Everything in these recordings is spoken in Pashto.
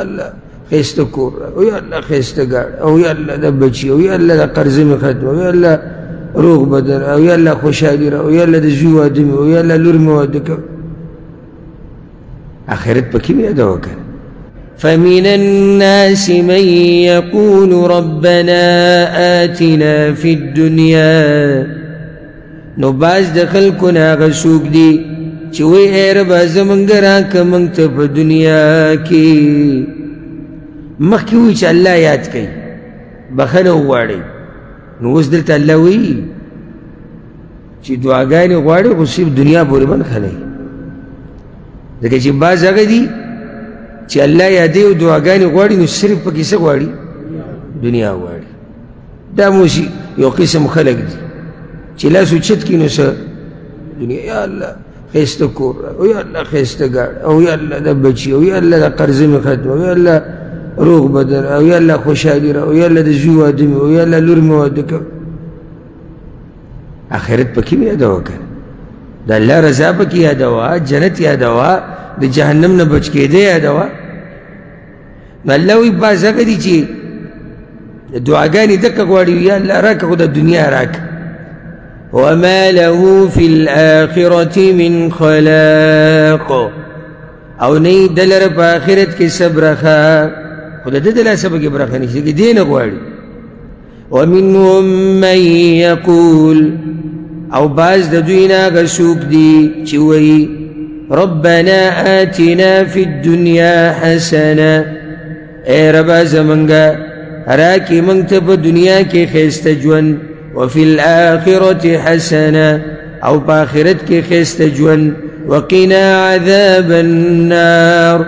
الله خيست كور ويا الله خيست قار او يا الله دبچي او يا الله قرض مي ختم او يا الله روغ بدن او يا الله خوشالي او يا الله دجو ادمي او يا الله لور مودك اخرت پکې مې ادا وکړ. فمن الناس من يقول ربنا آتنا في الدنيا نو باز د خلکونه هغه څوک دي چې وایي ای ربه زمونږ راکړه موږ ته په دنیا کې. مخکې وایي چې الله یاد کوي بخښنه وغواړئ، نو اوس دلته الله وایي چې دعاګانې غواړئ خو صرف دنیا پورې به نښلئ، ځکه چې بعض هغه دي چې الله یادوي او دعاګانې غواړي نو صرف پکې څه غواړي؟ دنیا غواړي. دا موسي یو قسم خلک دي چې لاس اوچت کړي نو څه دنیا، یا الله ښایسته کور او یا الله ښایسته ګاډ او یا الله د بچي او یا الله د قرض مې ختم او یا الله روغ بدن او یا الله خوشحالي او یا الله د زوی واده مې او یا الله لور مې واده کړ. آخرت پکې مې یاده وکړ، د الله رضا پکې یادوه، جنت یادوه، د جهنم نه بچ کېدی یادوه. نو الله وایي بعض هغه دي چې دعاګانې دقه غواړي یا الله راکړه خو د دنیا راکړه. وما له في الآخرة من خلاق او نه د لره په آخرت کې څه برخه، خو د ده د لاسه پکې برخه نشته کې دې نه غواړي. ومنهم من يقول او باز د دوی نه هغه څوک دي چې وایي ربنا آتنا في الدنيا حسنه، ای ربه زمونږه راکې موږ ته په دنیا کې ښایسته ژوند، وفي الآخرة حسنه او په آخرت کې ښایسته ژوند، وقنا عذاب النار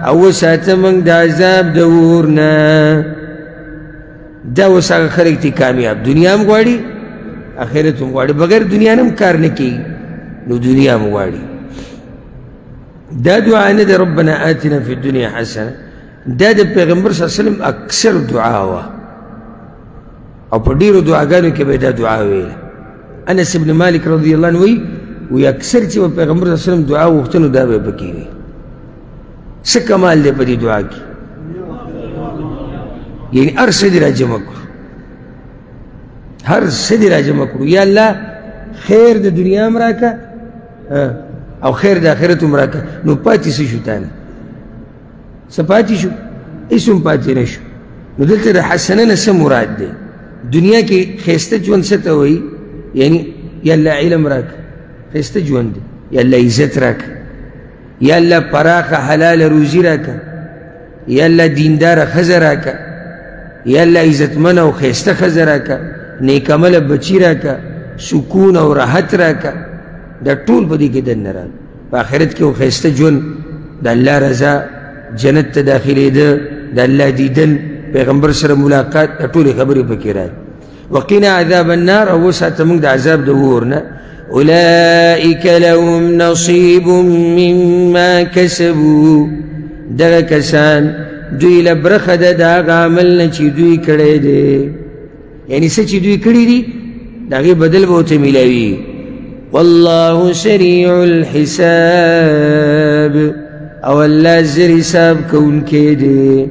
او وساته موږ د عذاب د اور نه. دا اوس هغه خلک دي کامیاب، دنیا هم غواړي آخرت هم غواړي، بغیر دنیا نه هم کار نه کوي نو دنیا هم غواړي. دا دعا نه ده ربنا آتنا في الدنيا حسنه، دا د پیغمبر صلی الله علیه وسلم اکثر دعا وه او په ډېرو دعاګانو کې به دا دعا ویله. انس ابن مالک رضی الله عنه وایي اکثر چې به پیغمبر صلی الله علیه وسلم دعا وغوښته نو دا به یې پکې وي. څه کمال دی په دې دعا کې؟ یعنی هر څه دې راجمع کړو، هر څه دې راجمع کړو. یا الله خیر د دنیا هم راکړه او خیر د آخرت هم راکړه، نو پاتې څه شو تا نه؟ څه پاتې شو؟ هېڅ هم پاتې نه شو. نو دلته د حسنه نه څه مراد دی؟ دنیا کې ښایسته ژوند څه ته وایي؟ یعنی یا الله علم راکړه ښایسته ژوند دی، یا الله عزت راکړه، یا الله پراخه حلاله روزي راکړه، یا الله دینداره ښځه راکړه، یا الله عزتمنه او ښایسته ښځه راکړه، نیک عمله بچي راکړه، سکون او راحت راکړه. دا ټول په دې کې دننه راغله. په آخرت کې خو ښایسته ژوند، د الله رضا، جنت ته داخلېده، د الله دیدن، پیغمبر سره ملاقات، دا ټولې خبرې پکې راغلي. وقنا عذاب النار او وساته موږ د عذاب د اور نه. اولئک لهم نصیب مما کسبوا، دغه کسان دوی له برخه ده د هغه عمل نه چې دوی کړی دی، یعنی څه چې دوی کړي دي د هغې بدل به ورته میلاوي. والله سریع الحساب او الله زر حساب کوونکی دی.